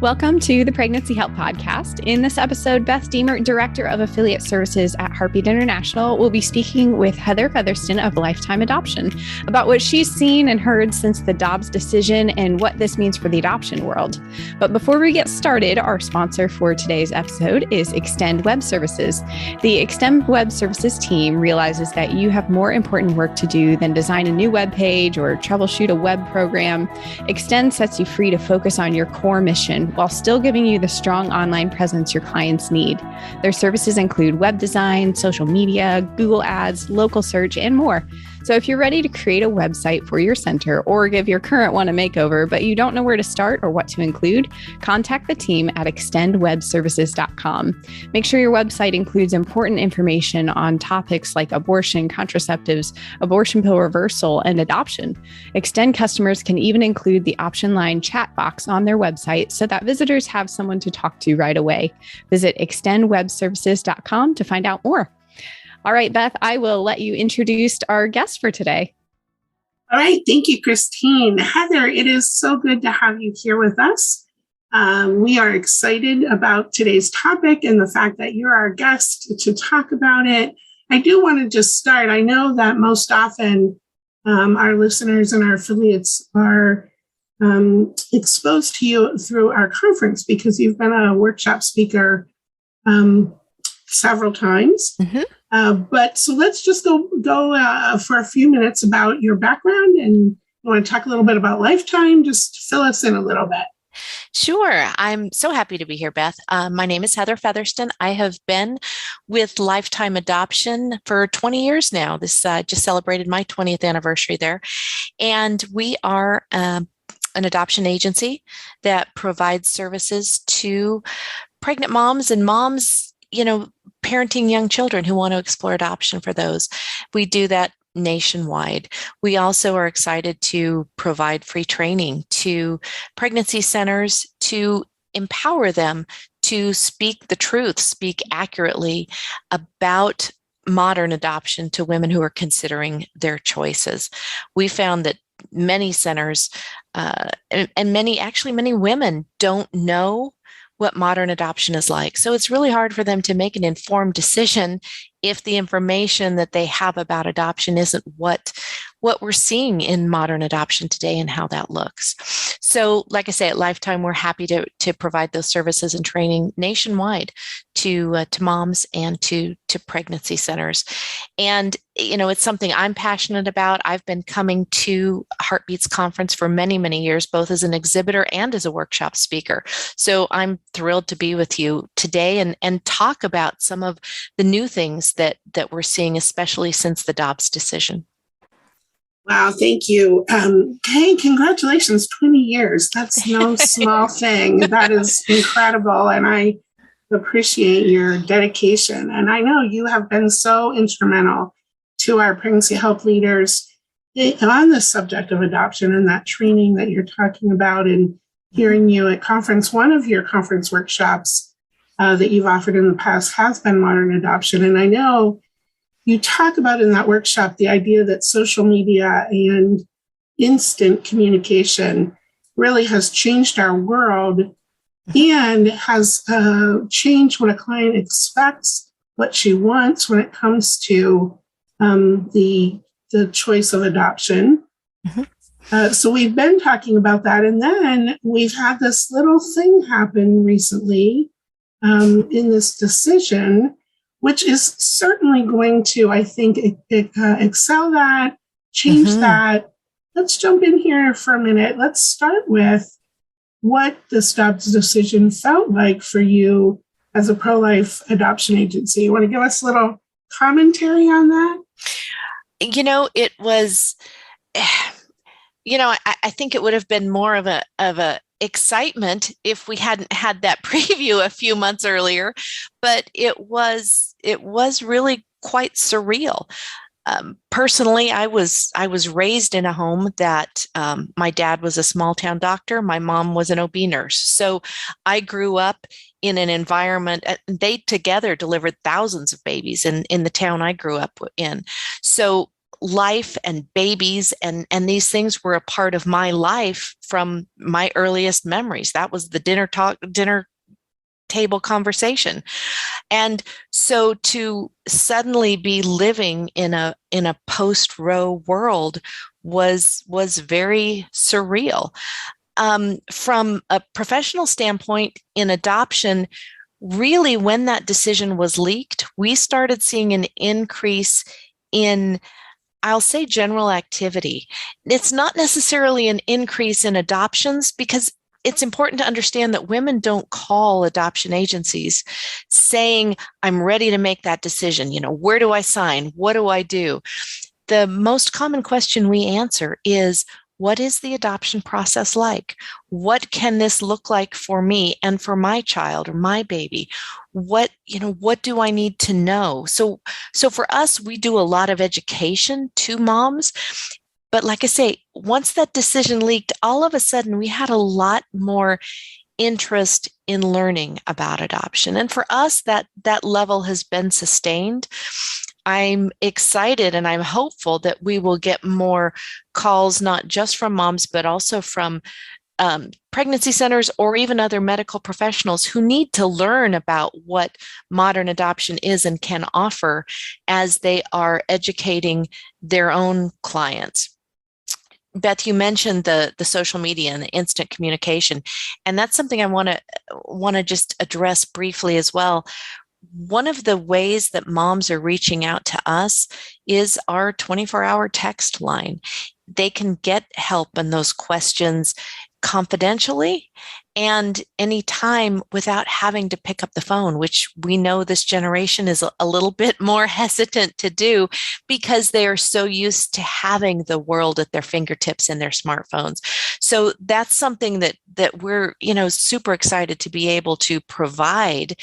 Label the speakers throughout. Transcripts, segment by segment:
Speaker 1: Welcome to the Pregnancy Help Podcast. In this episode, Beth Diemert, Director of Affiliate Services at Heartbeat International, will be speaking with Heather Featherston of Lifetime Adoption about what she's seen and heard since the Dobbs decision and what this means for the adoption world. But before we get started, our sponsor for today's episode is Extend Web Services. The Extend Web Services team realizes that you have more important work to do than design a new web page or troubleshoot a web program. Extend sets you free to focus on your core mission while still giving you the strong online presence your clients need. Their services include web design, social media, Google Ads, local search, and more. So if you're ready to create a website for your center or give your current one a makeover, but you don't know where to start or what to include, contact the team at extendwebservices.com. Make sure your website includes important information on topics like abortion, contraceptives, abortion pill reversal, and adoption. Extend customers can even include the option line chat box on their website so that visitors have someone to talk to right away. Visit extendwebservices.com to find out more. All right, Beth, I will let you introduce our guest for today.
Speaker 2: All right. Thank you, Christine. Heather, it is so good to have you here with us. We are excited about today's topic and the fact that you're our guest to talk about it. I do want to just start. I know that most often our listeners and our affiliates are exposed to you through our conference because you've been a workshop speaker several times. Mm-hmm. But so let's just go for a few minutes about your background, and you want to talk a little bit about Lifetime. Just fill us in a little bit.
Speaker 3: Sure. I'm so happy to be here, Beth. My name is Heather Featherston. I have been with Lifetime Adoption for 20 years now. This just celebrated my 20th anniversary there. And we are an adoption agency that provides services to pregnant moms and moms, parenting young children who want to explore adoption for those. We do that nationwide. We also are excited to provide free training to pregnancy centers to empower them to speak the truth, speak accurately about modern adoption to women who are considering their choices. We found that many centers and many women don't know what modern adoption is like. So it's really hard for them to make an informed decision if the information that they have about adoption isn't what we're seeing in modern adoption today and how that looks. So like I say, at Lifetime, we're happy to provide those services and training nationwide to moms and to pregnancy centers. And, it's something I'm passionate about. I've been coming to Heartbeat's conference for many, many years, both as an exhibitor and as a workshop speaker. So I'm thrilled to be with you today and talk about some of the new things that we're seeing, especially since the Dobbs decision.
Speaker 2: Wow, thank you. Hey, congratulations, 20 years. That's no small thing. That is incredible. And I appreciate your dedication. And I know you have been so instrumental to our pregnancy help leaders on the subject of adoption and that training that you're talking about, and hearing you at conference. One of your conference workshops that you've offered in the past has been modern adoption. And I know you talk about in that workshop the idea that social media and instant communication really has changed our world and has changed what a client expects, what she wants when it comes to the choice of adoption. Mm-hmm. So we've been talking about that. And then we've had this little thing happen recently in this decision, which is certainly going to, I think, excel that, change mm-hmm. that. Let's jump in here for a minute. Let's start with what the Dobbs decision felt like for you as a pro-life adoption agency. You want to give us a little commentary on that?
Speaker 3: It was, I think it would have been more of a excitement if we hadn't had that preview a few months earlier, but it was really quite surreal. Personally, I was raised in a home that my dad was a small town doctor. My mom was an OB nurse. So I grew up in an environment, they together delivered thousands of babies in the town I grew up in. So life and babies and these things were a part of my life from my earliest memories. That was the dinner table conversation. And so to suddenly be living in a post-Roe world was very surreal. From a professional standpoint in adoption, really when that decision was leaked, we started seeing an increase in, I'll say, general activity. It's not necessarily an increase in adoptions, because it's important to understand that women don't call adoption agencies saying, I'm ready to make that decision. Where do I sign? What do I do? The most common question we answer is, what is the adoption process like? What can this look like for me and for my child or my baby? What do I need to know? So for us, we do a lot of education to moms. But like I say, once that decision leaked, all of a sudden we had a lot more interest in learning about adoption. And for us, that level has been sustained. I'm excited and I'm hopeful that we will get more calls, not just from moms, but also from pregnancy centers or even other medical professionals who need to learn about what modern adoption is and can offer as they are educating their own clients. Beth, you mentioned the social media and the instant communication, and that's something I want to just address briefly as well. One of the ways that moms are reaching out to us is our 24-hour text line. They can get help in those questions confidentially and anytime without having to pick up the phone, which we know this generation is a little bit more hesitant to do because they are so used to having the world at their fingertips in their smartphones. So that's something that we're, super excited to be able to provide,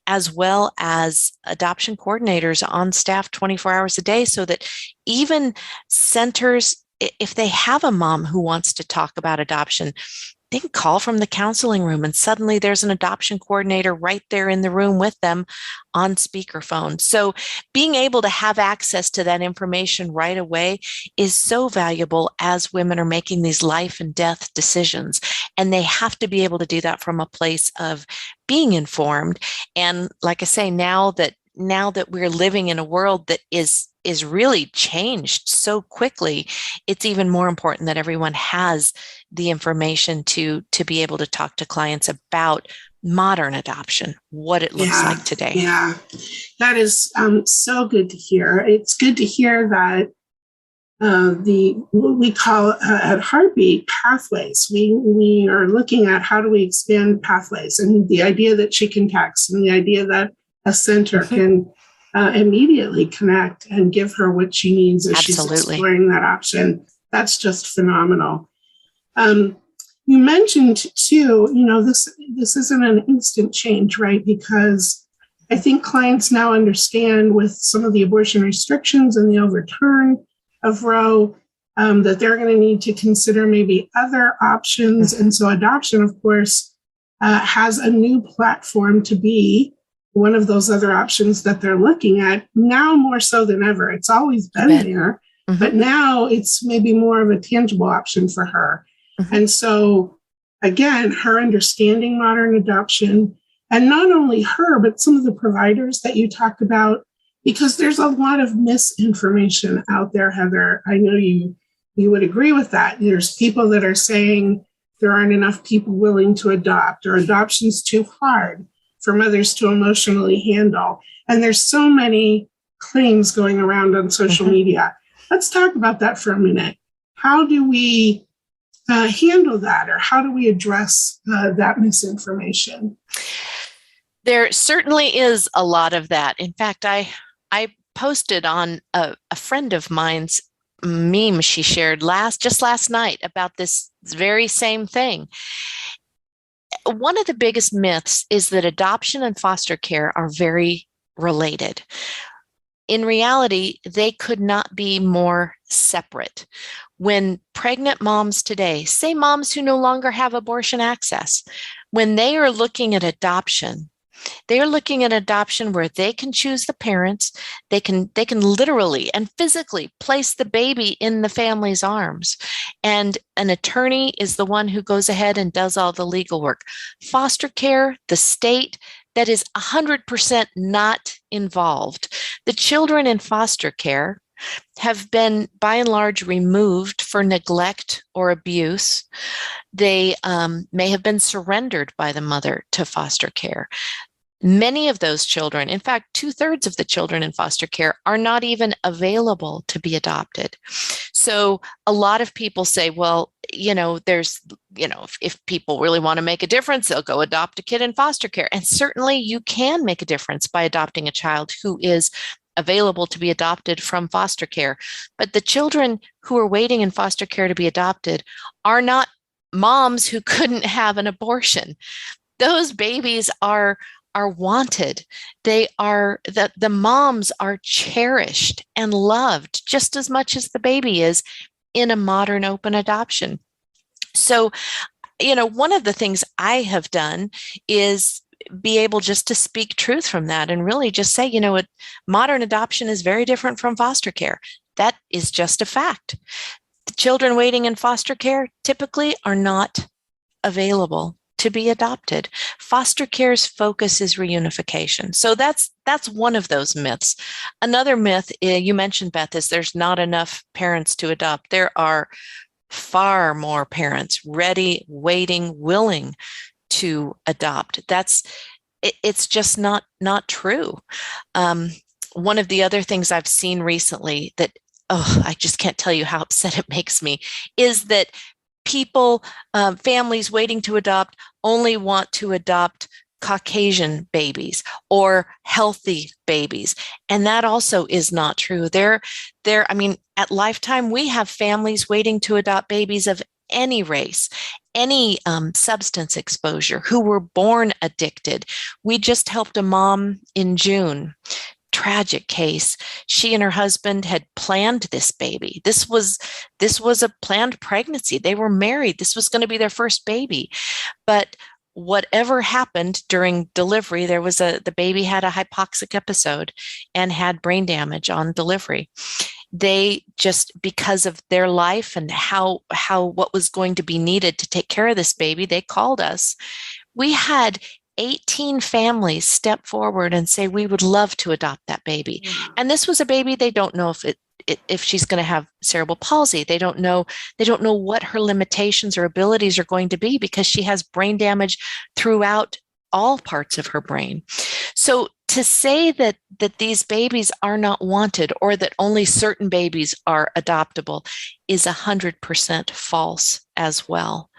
Speaker 3: as well as adoption coordinators on staff 24 hours a day, so that even centers, if they have a mom who wants to talk about adoption, they can call from the counseling room and suddenly there's an adoption coordinator right there in the room with them on speakerphone. So being able to have access to that information right away is so valuable as women are making these life and death decisions. And they have to be able to do that from a place of being informed. And like I say, now that we're living in a world that is really changed so quickly, it's even more important that everyone has the information to be able to talk to clients about modern adoption, what it looks like today.
Speaker 2: Yeah, that is so good to hear. It's good to hear that what we call at Heartbeat pathways. We are looking at how do we expand pathways, and the idea that she can text, and the idea that a center can immediately connect and give her what she needs as she's exploring that option. That's just phenomenal. You mentioned too, this isn't an instant change, right? Because I think clients now understand with some of the abortion restrictions and the overturn of Roe, that they're going to need to consider maybe other options. And so adoption, of course, has a new platform to be one of those other options that they're looking at now more so than ever. It's always been there, but now it's maybe more of a tangible option for her. And so, again, her understanding modern adoption, and not only her, but some of the providers that you talked about, because there's a lot of misinformation out there, Heather. I know you would agree with that. There's people that are saying there aren't enough people willing to adopt, or adoption's too hard for mothers to emotionally handle. And there's so many claims going around on social media. Let's talk about that for a minute. How do we handle that, or how do we address that misinformation?
Speaker 3: There certainly is a lot of that. In fact, I posted on a friend of mine's meme she shared just last night about this very same thing. One of the biggest myths is that adoption and foster care are very related. In reality, they could not be more separate. When pregnant moms today, say moms who no longer have abortion access, when they are looking at adoption, They're looking at adoption where they can choose the parents. They can literally and physically place the baby in the family's arms. And an attorney is the one who goes ahead and does all the legal work. Foster care, the state, that is 100% not involved. The children in foster care have been, by and large, removed for neglect or abuse. They may have been surrendered by the mother to foster care. Many of those children, in fact, 2/3 of the children in foster care are not even available to be adopted. So a lot of people say, well, if people really want to make a difference, they'll go adopt a kid in foster care. And certainly you can make a difference by adopting a child who is available to be adopted from foster care. But the children who are waiting in foster care to be adopted are not moms who couldn't have an abortion. Those babies are wanted. They are, the moms are cherished and loved just as much as the baby is in a modern open adoption. So, one of the things I have done is be able just to speak truth from that and really just say, modern adoption is very different from foster care. That is just a fact. The children waiting in foster care typically are not available to be adopted. Foster care's focus is reunification. So that's one of those myths. Another myth you mentioned, Beth, is there's not enough parents to adopt. There are far more parents ready, waiting, willing to adopt. It's just not true. One of the other things I've seen recently that, I just can't tell you how upset it makes me, is that people, families waiting to adopt only want to adopt Caucasian babies or healthy babies. And that also is not true. At Lifetime, we have families waiting to adopt babies of any race, any substance exposure, who were born addicted. We just helped a mom in June. Tragic case. She and her husband had planned this baby. This was a planned pregnancy. They were married. This was going to be their first baby. But whatever happened during delivery, the baby had a hypoxic episode and had brain damage on delivery. They just, because of their life and what was going to be needed to take care of this baby, they called us. We had 18 families step forward and say, we would love to adopt that baby. And this was a baby, they don't know if she's going to have cerebral palsy. They don't know what her limitations or abilities are going to be because she has brain damage throughout all parts of her brain. So to say that these babies are not wanted or that only certain babies are adoptable is 100% false as well.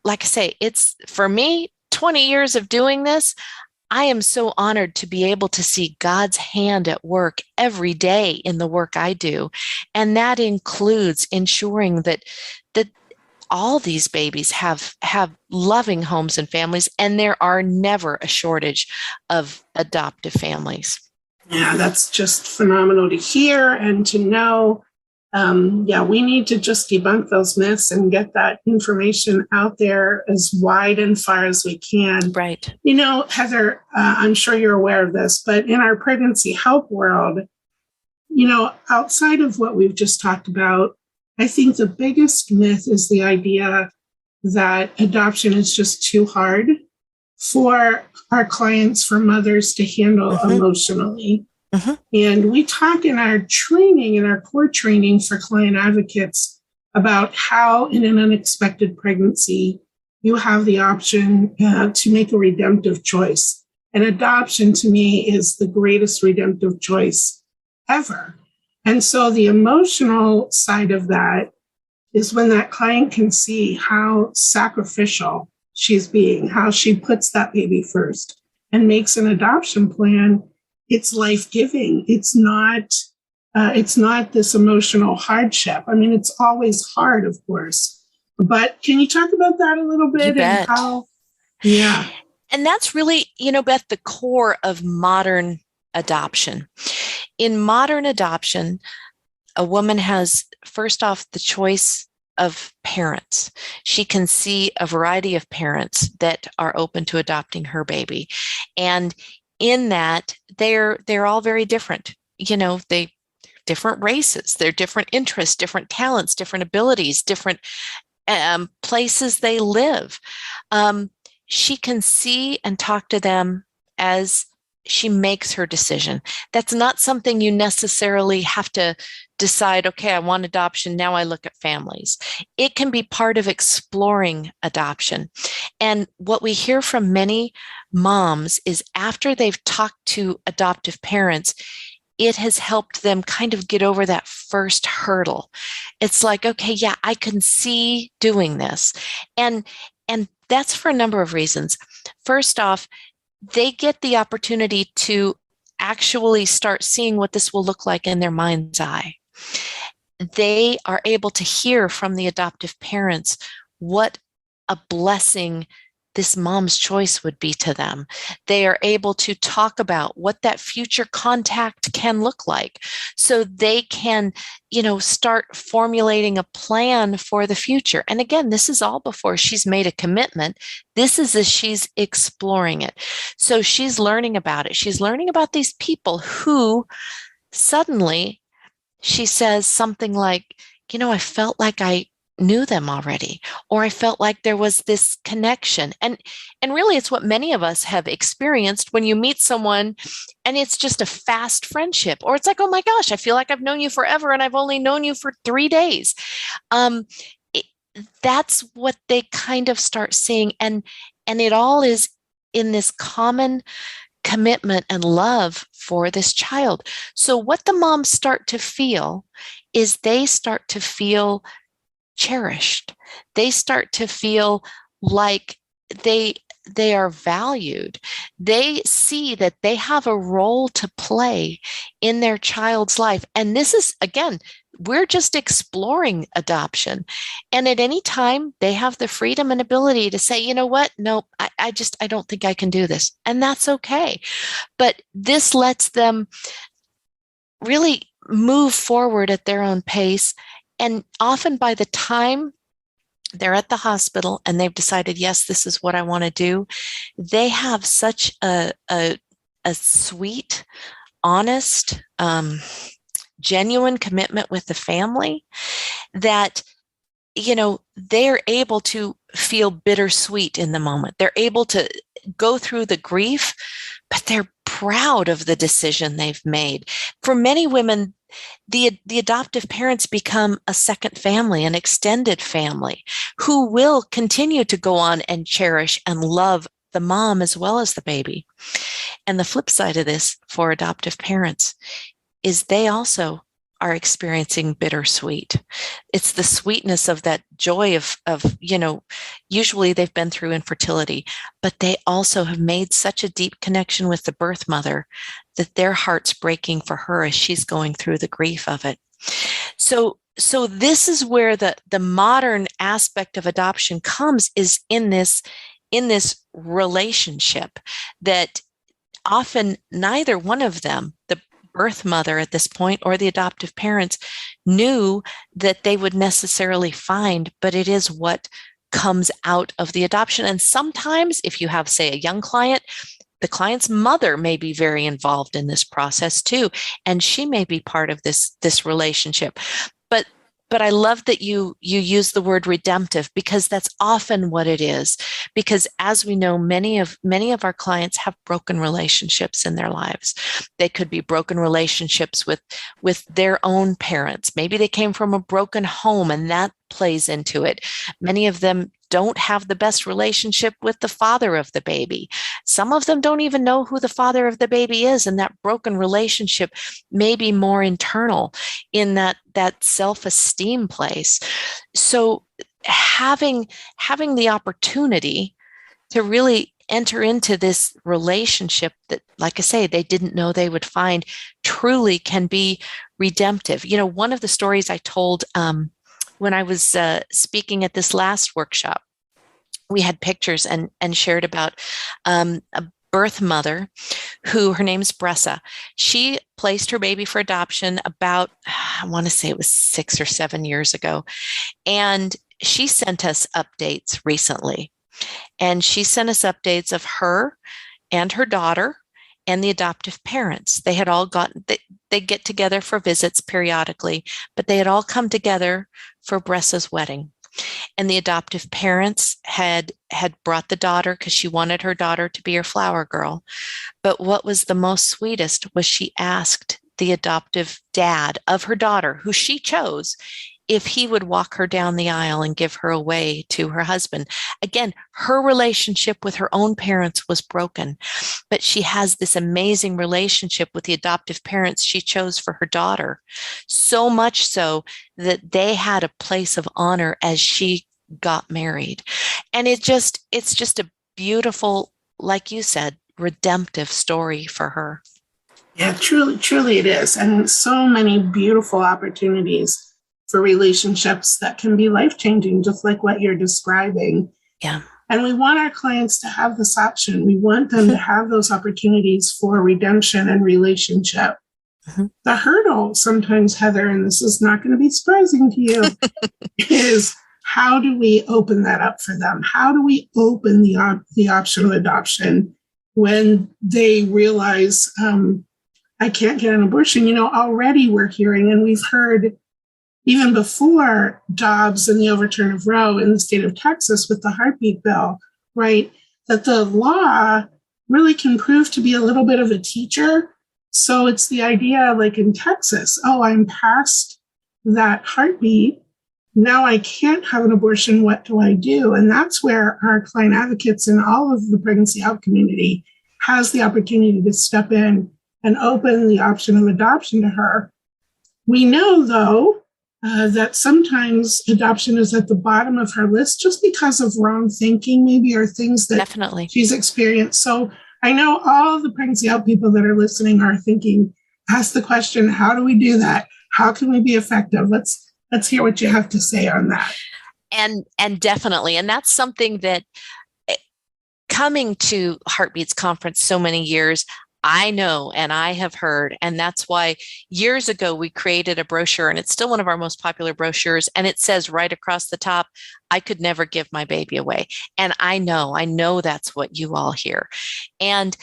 Speaker 3: Like I say, it's, for me, 20 years of doing this, I am so honored to be able to see God's hand at work every day in the work I do. And that includes ensuring that all these babies have loving homes and families, and there are never a shortage of adoptive families.
Speaker 2: Yeah, that's just phenomenal to hear and to know. We need to just debunk those myths and get that information out there as wide and far as we can.
Speaker 3: Right.
Speaker 2: Heather, I'm sure you're aware of this, but in our pregnancy help world, outside of what we've just talked about, I think the biggest myth is the idea that adoption is just too hard for our clients, for mothers to handle emotionally. Mm-hmm. And we talk in our training, in our core training for client advocates, about how in an unexpected pregnancy, you have the option to make a redemptive choice. And adoption, to me, is the greatest redemptive choice ever. And so the emotional side of that is when that client can see how sacrificial she's being, how she puts that baby first and makes an adoption plan. It's life-giving. It's not this emotional hardship. I mean, it's always hard, of course. But can you talk about that a little bit?
Speaker 3: You bet.
Speaker 2: And how? Yeah.
Speaker 3: And that's really, Beth, the core of modern adoption. In modern adoption, a woman has, first off, the choice of parents. She can see a variety of parents that are open to adopting her baby. And in that, they're all very different. They different races, they're different interests, different talents, different abilities, different places they live. She can see and talk to them as she makes her decision. That's not something you necessarily have to decide, okay, I want adoption, now I look at families. It can be part of exploring adoption. And what we hear from many moms is after they've talked to adoptive parents, it has helped them kind of get over that first hurdle. It's like, okay, yeah, I can see doing this. And that's for a number of reasons. First off, they get the opportunity to actually start seeing what this will look like in their mind's eye. They are able to hear from the adoptive parents what a blessing this mom's choice would be to them. They are able to talk about what that future contact can look like. So they can, start formulating a plan for the future. And again, this is all before she's made a commitment. This is as she's exploring it. So she's learning about it. She's learning about these people who suddenly she says something like, I felt like I knew them already, or I felt like there was this connection. And really it's what many of us have experienced when you meet someone and it's just a fast friendship, or it's like, oh my gosh, I feel like I've known you forever and I've only known you for 3 days. That's what they kind of start seeing. And it all is in this common commitment and love for this child. So what the moms start to feel is they start to feel cherished. They start to feel like they are valued. They see that they have a role to play in their child's life. And this is, again, we're just exploring adoption. And at any time, they have the freedom and ability to say, you know what? No, I don't think I can do this. And that's okay. But this lets them really move forward at their own pace. And often by the time they're at the hospital and they've decided, yes, this is what I want to do, they have such a sweet, honest, genuine commitment with the family that, they're able to feel bittersweet in the moment. They're able to go through the grief, but they're proud of the decision they've made. For many women, the adoptive parents become a second family, an extended family, who will continue to go on and cherish and love the mom as well as the baby. And the flip side of this for adoptive parents is they also are experiencing bittersweet. It's the sweetness of that joy of usually they've been through infertility, but they also have made such a deep connection with the birth mother that their heart's breaking for her as she's going through the grief of it. So this is where the modern aspect of adoption comes, is in this relationship that often neither one of them, the birth mother at this point or the adoptive parents, knew that they would necessarily find, but it is what comes out of the adoption. And sometimes if you have, say, a young client, the client's mother may be very involved in this process too, and she may be part of this relationship. But I love that you use the word redemptive, because that's often what it is. Because as we know, many of our clients have broken relationships in their lives. They could be broken relationships with their own parents. Maybe they came from a broken home and that plays into it. Many of them don't have the best relationship with the father of the baby. Some of them don't even know who the father of the baby is, and that broken relationship may be more internal in that self-esteem place. So having the opportunity to really enter into this relationship that, like I say, they didn't know they would find, truly can be redemptive. One of the stories I told when I was speaking at this last workshop, we had pictures and shared about birth mother, who her name's Bressa. She placed her baby for adoption about, I want to say it was 6 or 7 years ago. And she sent us updates recently. And she sent us updates of her and her daughter and the adoptive parents. They had all gotten, they get together for visits periodically, but they had all come together for Bressa's wedding. And the adoptive parents had brought the daughter because she wanted her daughter to be her flower girl. But what was the most sweetest was she asked the adoptive dad of her daughter, who she chose, if he would walk her down the aisle and give her away to her husband. Again, her relationship with her own parents was broken, but she has this amazing relationship with the adoptive parents she chose for her daughter. So much so that they had a place of honor as she got married. And it's just a beautiful, like you said, redemptive story for her.
Speaker 2: Yeah, truly it is. And so many beautiful opportunities for relationships that can be life-changing, just like what you're describing.
Speaker 3: Yeah.
Speaker 2: And we want our clients to have this option. We want them to have those opportunities for redemption and relationship. Mm-hmm. The hurdle sometimes, Heather, and this is not going to be surprising to you, is how do we open that up for them? How do we open the option of adoption when they realize, I can't get an abortion? Already we're hearing, and we've heard even before Dobbs and the overturn of Roe in the state of Texas with the heartbeat bill, right, that the law really can prove to be a little bit of a teacher. So it's the idea, like in Texas, I'm past that heartbeat. Now I can't have an abortion. What do I do? And that's where our client advocates and all of the pregnancy health community has the opportunity to step in and open the option of adoption to her. We know, though, that sometimes adoption is at the bottom of her list just because of wrong thinking, maybe, or things that
Speaker 3: Definitely
Speaker 2: she's experienced. So I know all the pregnancy health people that are listening are thinking, ask the question, how do we do that? How can we be effective? Let's hear what you have to say on that.
Speaker 3: And definitely. And that's something that coming to Heartbeats Conference so many years, I know, and I have heard, and that's why years ago we created a brochure, and it's still one of our most popular brochures, and it says right across the top, I could never give my baby away. And I know that's what you all hear. And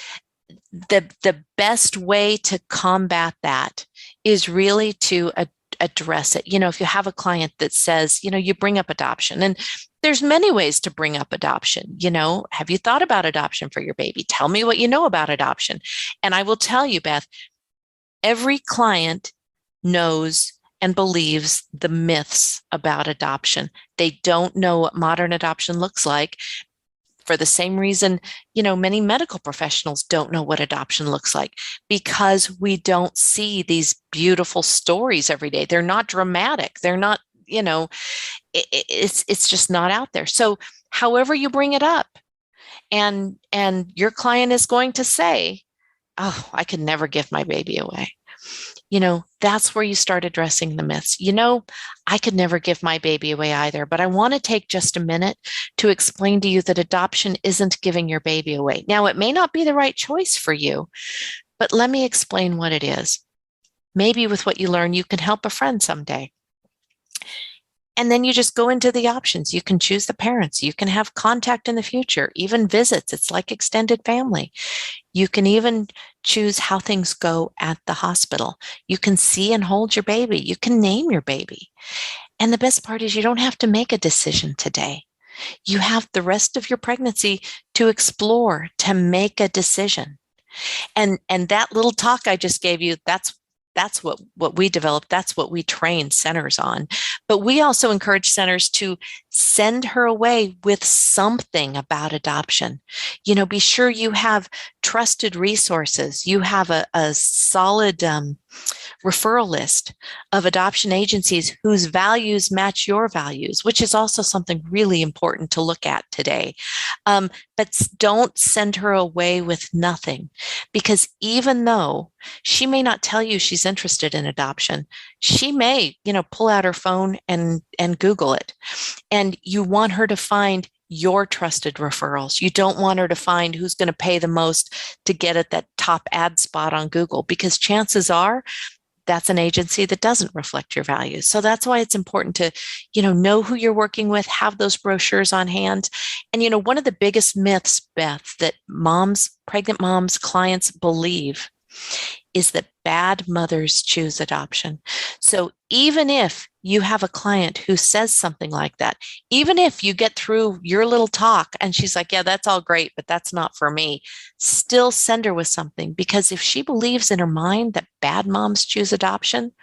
Speaker 3: the best way to combat that is really to address it. If you have a client that says, you bring up adoption, and there's many ways to bring up adoption. Have you thought about adoption for your baby? Tell me what you know about adoption. And I will tell you, Beth, every client knows and believes the myths about adoption. They don't know what modern adoption looks like. For the same reason, many medical professionals don't know what adoption looks like, because we don't see these beautiful stories every day. They're not dramatic. They're not, it's just not out there. So however you bring it up, and your client is going to say, I could never give my baby away. That's where you start addressing the myths. I could never give my baby away either, but I want to take just a minute to explain to you that adoption isn't giving your baby away. Now, it may not be the right choice for you, but let me explain what it is. Maybe with what you learn, you can help a friend someday. And then you just go into the options. You can choose the parents. You can have contact in the future, even visits. It's like extended family. You can even choose how things go at the hospital. You can see and hold your baby. You can name your baby. And the best part is you don't have to make a decision today. You have the rest of your pregnancy to explore, to make a decision. And that little talk I just gave you, that's what we developed. That's what we train centers on. But we also encourage centers to send her away with something about adoption. Be sure you have trusted resources. You have a solid referral list of adoption agencies whose values match your values, which is also something really important to look at today. But don't send her away with nothing, because even though she may not tell you she's interested in adoption, she may, pull out her phone and Google it. And you want her to find your trusted referrals. You don't want her to find who's going to pay the most to get at that top ad spot on Google, because chances are that's an agency that doesn't reflect your values. So that's why it's important to, know who you're working with, have those brochures on hand. And, one of the biggest myths, Beth, that pregnant moms, clients believe is that bad mothers choose adoption. So even if you have a client who says something like that, even if you get through your little talk and she's like, yeah, that's all great, but that's not for me, still send her with something. Because if she believes in her mind that bad moms choose adoption,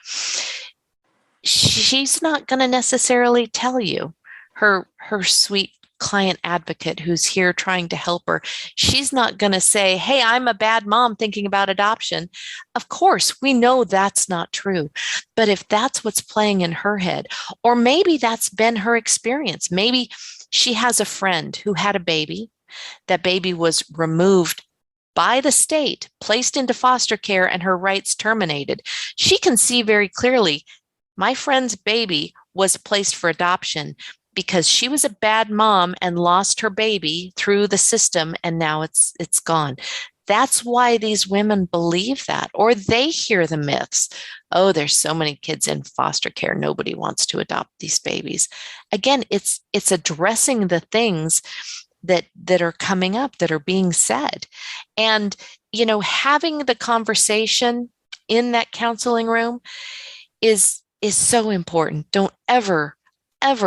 Speaker 3: she's not going to necessarily tell you. Her sweet client advocate who's here trying to help her, she's not going to say, hey, I'm a bad mom thinking about adoption. Of course, we know that's not true. But if that's what's playing in her head, or maybe that's been her experience, maybe she has a friend who had a baby, that baby was removed by the state, placed into foster care, and her rights terminated. She can see very clearly, my friend's baby was placed for adoption because she was a bad mom and lost her baby through the system, and now it's gone. That's why these women believe that, or they hear the myths. Oh, there's so many kids in foster care. Nobody wants to adopt these babies. Again, it's addressing the things that are coming up, that are being said. And, having the conversation in that counseling room is so important. Don't ever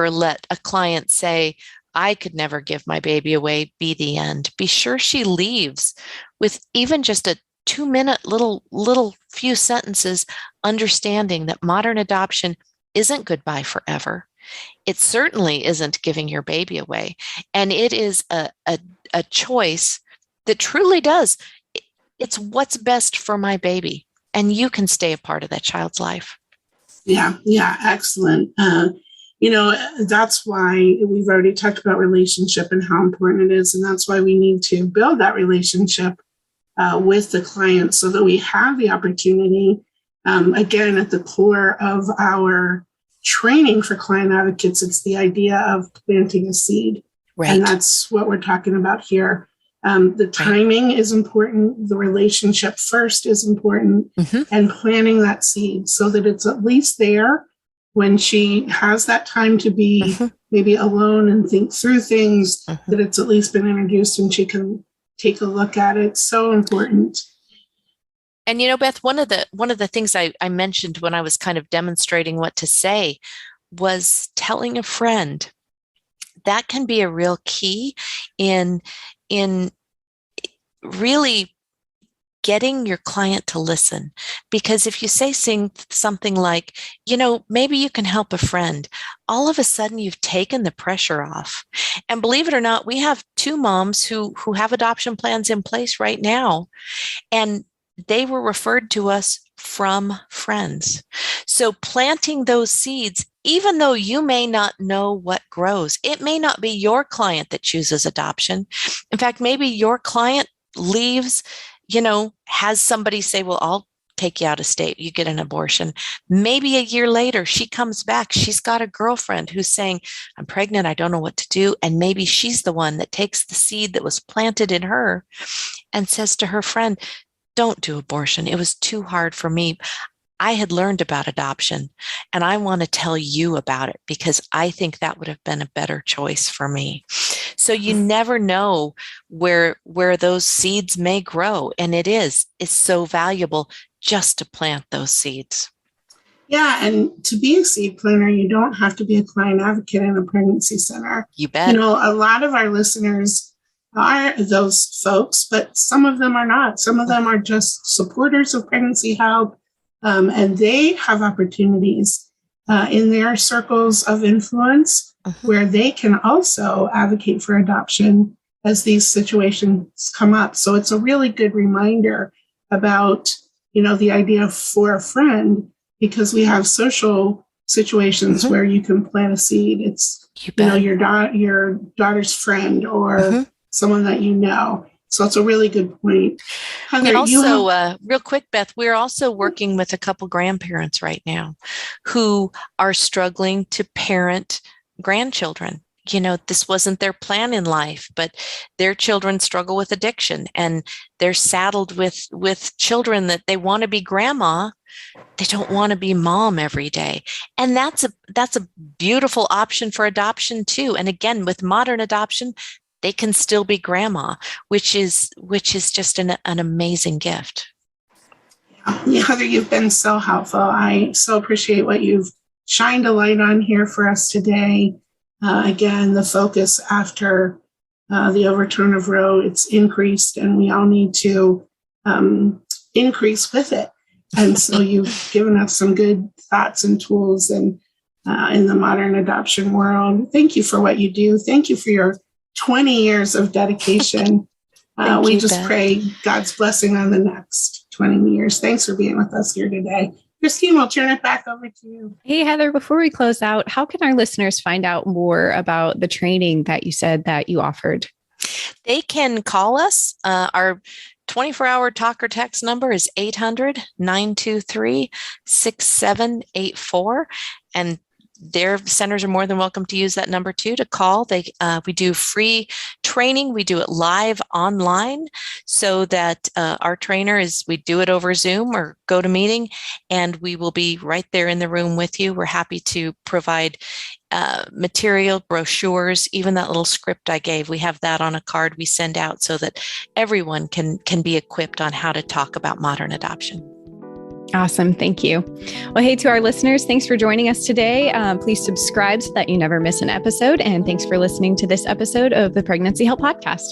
Speaker 3: let a client say, I could never give my baby away, be the end. Be sure she leaves with even just a 2-minute little few sentences, understanding that modern adoption isn't goodbye forever. It certainly isn't giving your baby away. And it is a choice that truly does. It's what's best for my baby. And you can stay a part of that child's life.
Speaker 2: Yeah, excellent. That's why we've already talked about relationship and how important it is. And that's why we need to build that relationship with the client so that we have the opportunity, again, at the core of our training for client advocates, it's the idea of planting a seed. Right. And that's what we're talking about here. The timing is important. The relationship first is important, and planting that seed so that it's at least there when she has that time to be maybe alone and think through things, that it's at least been introduced and she can take a look at it. So important.
Speaker 3: And, Beth, one of the things I mentioned when I was kind of demonstrating what to say was telling a friend. That can be a real key in really getting your client to listen. Because if you say something like, maybe you can help a friend, all of a sudden you've taken the pressure off. And believe it or not, we have 2 moms who have adoption plans in place right now. And they were referred to us from friends. So planting those seeds, even though you may not know what grows, it may not be your client that chooses adoption. In fact, maybe your client leaves, has somebody say, well, I'll take you out of state, you get an abortion. Maybe a year later, she comes back. She's got a girlfriend who's saying, I'm pregnant, I don't know what to do. And maybe she's the one that takes the seed that was planted in her and says to her friend, don't do abortion. It was too hard for me. I had learned about adoption and I want to tell you about it because I think that would have been a better choice for me. So you never know where those seeds may grow. And it's so valuable just to plant those seeds.
Speaker 2: Yeah. And to be a seed planter, you don't have to be a client advocate in a pregnancy center.
Speaker 3: You bet.
Speaker 2: A lot of our listeners are those folks, but some of them are not. Some of them are just supporters of pregnancy help. And they have opportunities in their circles of influence where they can also advocate for adoption as these situations come up. So it's a really good reminder about, the idea for a friend, because we have social situations where you can plant a seed. It's, your daughter's friend or someone that you know. So it's a really good point. Heather,
Speaker 3: and also, real quick, Beth, we're also working with a couple grandparents right now who are struggling to parent grandchildren. this wasn't their plan in life, but their children struggle with addiction, and they're saddled with children that they want to be grandma. They don't want to be mom every day. And that's a beautiful option for adoption too. And again, with modern adoption, they can still be grandma, which is just an amazing gift.
Speaker 2: Yeah, Heather, you've been so helpful. I so appreciate what you've shined a light on here for us today. Again, the focus after the overturn of Roe, it's increased, and we all need to increase with it. And so you've given us some good thoughts and tools in the modern adoption world. Thank you for what you do. Thank you for your 20 years of dedication. We just pray God's blessing on the next 20 years. Thanks for being with us here today. Christine, we'll turn it back over to you.
Speaker 1: Hey, Heather, before we close out, how can our listeners find out more about the training that you said that you offered?
Speaker 3: They can call us. Our 24-hour talk or text number is 800-923-6784. And their centers are more than welcome to use that number too, to call. We do free training. We do it live online, so that our trainer we do it over Zoom or GoToMeeting, and we will be right there in the room with you. We're happy to provide material, brochures, even that little script I gave. We have that on a card we send out so that everyone can be equipped on how to talk about modern adoption.
Speaker 1: Awesome. Thank you. Well, hey, to our listeners, thanks for joining us today. Please subscribe so that you never miss an episode. And thanks for listening to this episode of the Pregnancy Help Podcast.